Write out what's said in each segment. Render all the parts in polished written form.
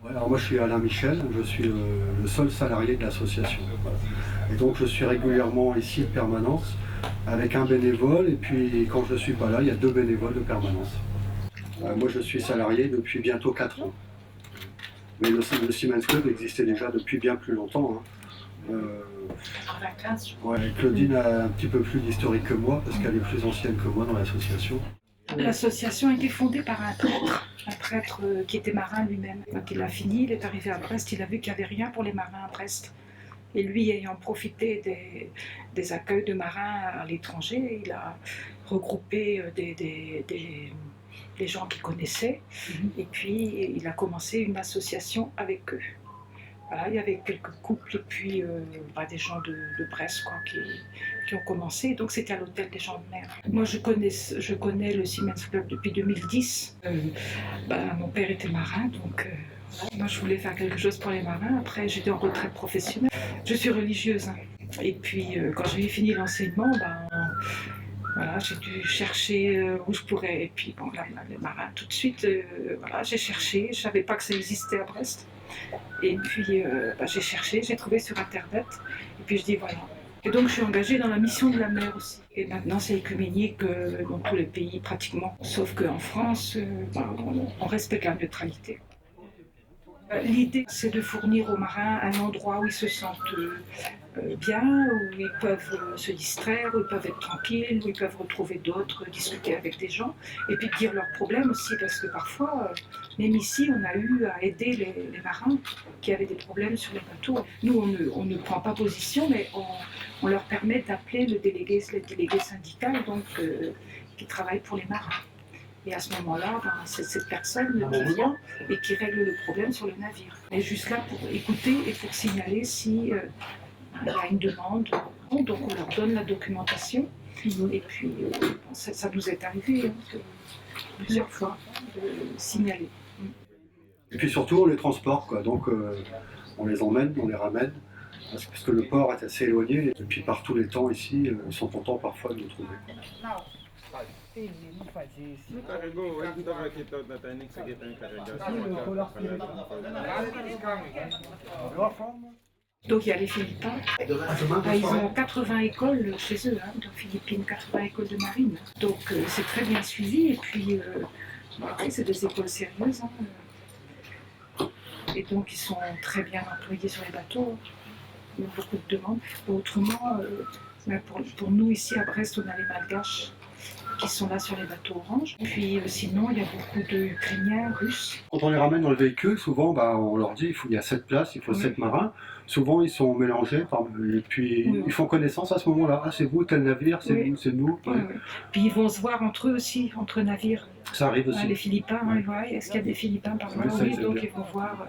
Ouais, alors moi je suis Alain Michel, je suis le seul salarié de l'association. Voilà. Et donc je suis régulièrement ici de permanence avec un bénévole et puis quand je ne suis pas là, il y a 2 bénévoles de permanence. Moi je suis salarié depuis bientôt 4 ans. Mais le Siemens Club existait déjà depuis bien plus longtemps. Hein. 95. Ouais, Claudine a un petit peu plus d'historique que moi parce qu'elle est plus ancienne que moi dans l'association. L'association a été fondée par un prêtre qui était marin lui-même. Quand il a fini, il est arrivé à Brest, il a vu qu'il n'y avait rien pour les marins à Brest. Et lui, ayant profité des accueils de marins à l'étranger, il a regroupé des gens qu'il connaissait, et puis il a commencé une association avec eux. Voilà, il y avait quelques couples et puis des gens de Brest quoi, qui ont commencé. Donc c'était à l'hôtel des gens de mer. Moi je connais le Siemens Club depuis 2010. Mon père était marin, donc moi je voulais faire quelque chose pour les marins. Après j'étais en retraite professionnelle. Je suis religieuse. Hein. Et puis quand j'ai fini l'enseignement, voilà, j'ai dû chercher où je pourrais. Et puis bon, là, les marins tout de suite, voilà, j'ai cherché. Je ne savais pas que ça existait à Brest. Et puis j'ai cherché, j'ai trouvé sur internet, et puis je dis voilà. Et donc je suis engagée dans la mission de la mer aussi. Et maintenant c'est écuménique dans tous les pays pratiquement, sauf qu'en France, on respecte la neutralité. L'idée c'est de fournir aux marins un endroit où ils se sentent bien, où ils peuvent se distraire, où ils peuvent être tranquilles, où ils peuvent retrouver d'autres, discuter avec des gens, et puis dire leurs problèmes aussi, parce que parfois, même ici, on a eu à aider les marins qui avaient des problèmes sur les bateaux. Nous, on ne prend pas position, mais on leur permet d'appeler le délégué syndical, donc, qui travaille pour les marins. Et à ce moment-là, c'est cette personne qui vient et qui règle le problème sur le navire. Elle est juste là pour écouter et pour signaler si il y a une demande. Donc on leur donne la documentation. Et puis ça nous est arrivé plusieurs fois de signaler. Et puis surtout on les transporte, quoi. Donc on les emmène, on les ramène. Parce que le port est assez éloigné. Et puis par tous les temps ici, ils sont contents parfois de nous trouver. Donc il y a les Philippins. Ils ont 80 écoles chez eux, aux Philippines, 80 écoles de marine. Donc c'est très bien suivi. Et puis c'est des écoles sérieuses. Hein. Et donc ils sont très bien employés sur les bateaux. Il y a beaucoup de demandes. Autrement, pour nous ici à Brest, on a les Malgaches qui sont là sur les bateaux orange. Puis sinon, il y a beaucoup d'Ukrainiens, Russes. Quand on les ramène dans le véhicule, souvent on leur dit il y a 7 places, il faut 7 marins. Souvent ils sont mélangés, et puis ils font connaissance à ce moment-là. Ah, c'est vous, tel navire, c'est vous, c'est nous. Oui. Puis ils vont se voir entre eux aussi, entre navires. Ça arrive aussi. Les Philippins, est-ce qu'il y a des Philippins par là? Oui, donc ils vont voir.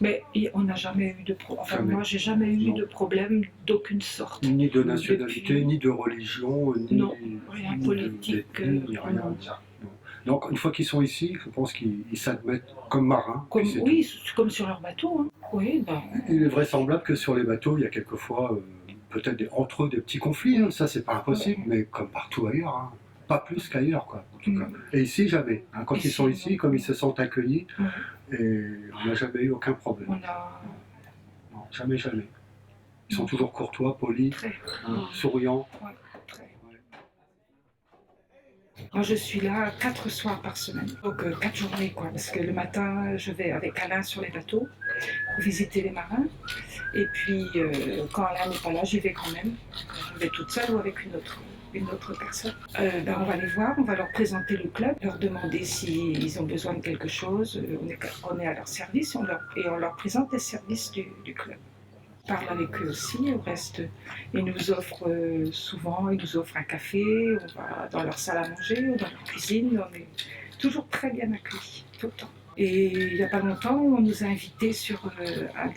Mais on n'a jamais eu de problème. Enfin, moi, j'ai jamais eu de problème d'aucune sorte. Ni de nationalité, ni de religion, ni rien politique. Rien. Donc une fois qu'ils sont ici, je pense qu'ils s'admettent comme marins. Comme sur leur bateau. Hein. Oui, Il est vraisemblable que sur les bateaux, il y a quelquefois peut-être entre eux des petits conflits. Hein. Ça, c'est pas impossible, mais comme partout ailleurs. Hein. Pas plus qu'ailleurs, quoi, en tout cas. Et ici, jamais. Hein, quand ils sont ici, comme ils se sentent accueillis, et on n'a jamais eu aucun problème. Non, jamais. Ils sont toujours courtois, polis, souriants. Ouais, très. Moi, je suis là 4 soirs par semaine, donc 4 journées, quoi. Parce que le matin, je vais avec Alain sur les bateaux pour visiter les marins. Et puis, quand Alain n'est pas là, j'y vais quand même. Je vais toute seule ou avec une autre personne. On va les voir, on va leur présenter le club, leur demander s'ils ont besoin de quelque chose. On est à leur service et on leur présente les services du club. On parle avec eux aussi, au reste. Ils nous offrent souvent, ils nous offrent un café, on va dans leur salle à manger, ou dans leur cuisine. On est toujours très bien accueillis, tout le temps. Et il n'y a pas longtemps, on nous a invités sur un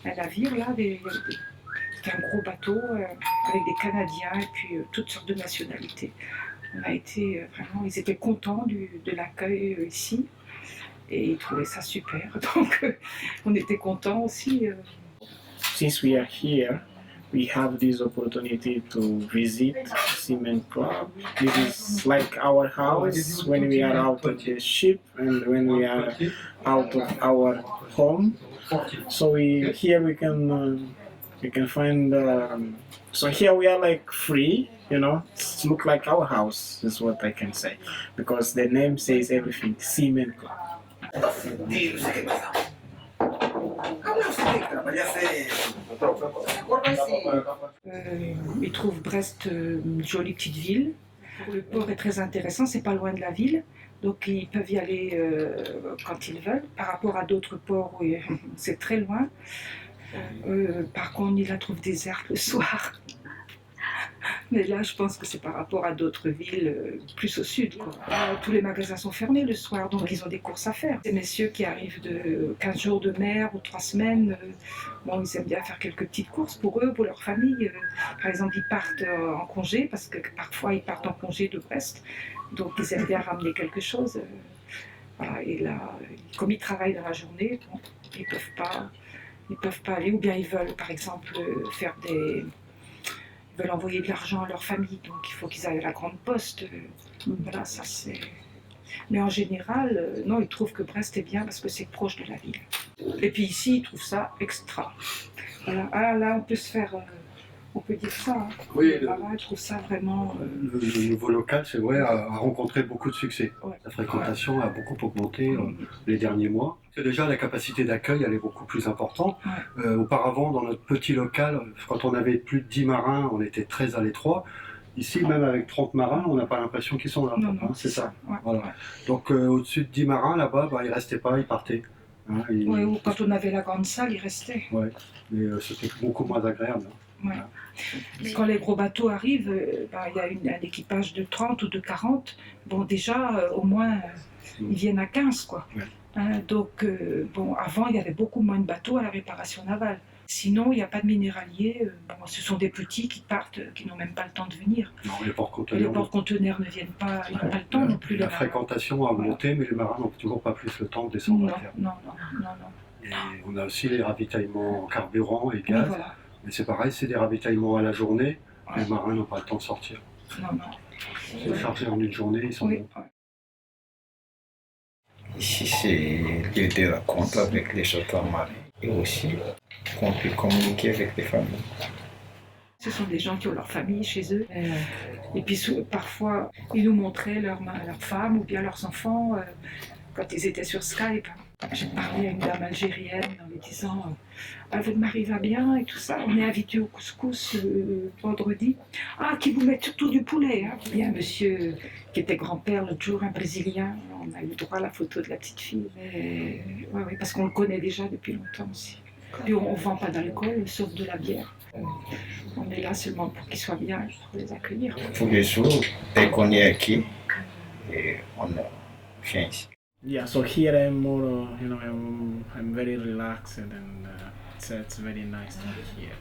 navire, là, c'était un gros bateau avec des Canadiens et puis toutes sortes de nationalités. On a été vraiment, ils étaient contents de l'accueil ici et ils trouvaient ça super. Donc on était contents aussi. Since we are here, we have this opportunity to visit Cement Club. This is like our house when we are out of the ship and when we are out of our home. So here we can find. So here we are like free, you know. It's look like our house is what I can say, because the name says everything. Cement Club. Ils trouvent Brest une jolie petite ville. Le port est très intéressant, c'est pas loin de la ville. Donc ils peuvent y aller quand ils veulent. Par rapport à d'autres ports, où c'est très loin. Par contre, ils la trouvent déserte le soir. Mais là, je pense que c'est par rapport à d'autres villes plus au sud, quoi. Tous les magasins sont fermés le soir, donc ils ont des courses à faire. Ces messieurs qui arrivent de 15 jours de mer ou 3 semaines, bon, ils aiment bien faire quelques petites courses pour eux, pour leur famille. Par exemple, ils partent en congé, parce que parfois ils partent en congé de Brest, donc ils aiment bien ramener quelque chose. Voilà, et là, comme ils travaillent dans la journée, bon, ils peuvent pas aller, ou bien ils veulent, par exemple, faire des... Ils veulent envoyer de l'argent à leur famille, donc il faut qu'ils aillent à la grande poste. Voilà, ça c'est... Mais en général, non, ils trouvent que Brest est bien parce que c'est proche de la ville. Et puis ici, ils trouvent ça extra. Voilà. Ah, là, on peut se faire... on peut dire ça. Hein. Oui, les marins trouvent ça vraiment... le nouveau local, c'est vrai, a rencontré beaucoup de succès. Ouais. La fréquentation a beaucoup augmenté les derniers mois. Déjà, la capacité d'accueil, elle est beaucoup plus importante. Ouais. Auparavant, dans notre petit local, quand on avait plus de 10 marins, on était très à l'étroit. Ici, même avec 30 marins, on n'a pas l'impression qu'ils sont là. Non, non, hein, c'est ça. Ouais, voilà. ouais. Donc, au-dessus de 10 marins, là-bas, bah, ils ne restaient pas, ils partaient. Hein, Ouais, ou quand on avait la grande salle, ils restaient. Ouais, mais c'était beaucoup moins agréable. Hein. Ouais. Mais quand les gros bateaux arrivent, bah, y a un équipage de 30 ou de 40. Bon, déjà, au moins, ils viennent à 15, quoi. Ouais. Hein, donc, bon, avant, il y avait beaucoup moins de bateaux à la réparation navale. Sinon, il n'y a pas de minéraliers. Bon, ce sont des petits qui partent, qui n'ont même pas le temps de venir. Non, les porte-conteneurs. Les porte-conteneurs ne viennent pas, ils n'ont pas le temps non plus. La fréquentation a augmenté, mais les marins n'ont toujours pas plus le temps de descendre à terre. Non, non, non, non. Et on a aussi les ravitaillements en carburant et gaz. Oui, voilà. Mais c'est pareil, c'est des ravitaillements à la journée. Ouais. Les marins n'ont pas le temps de sortir. Non, non. C'est chargé en une journée, ils sont Oui. bons. Ouais. Ici, c'est lieu de rencontre avec les chauffeurs marins et aussi qu'on peut communiquer avec les familles. Ce sont des gens qui ont leur famille chez eux. Et puis parfois, ils nous montraient leurs femmes ou bien leurs enfants quand ils étaient sur Skype. J'ai parlé à une dame algérienne en lui disant votre mari va bien et tout ça. On est invité au couscous vendredi. Ah, qui vous met surtout du poulet. Hein. Il y a un monsieur qui était grand-père l'autre jour, un Brésilien. On a eu droit à la photo de la petite fille. Ouais, parce qu'on le connaît déjà depuis longtemps aussi. Puis on ne vend pas d'alcool, sauf de la bière. On est là seulement pour qu'ils soient bien, pour les accueillir. Tous les jours, dès qu'on est acquis, et on vient ici. Yeah, so here I'm more, you know, I'm very relaxed and it's very nice to be here.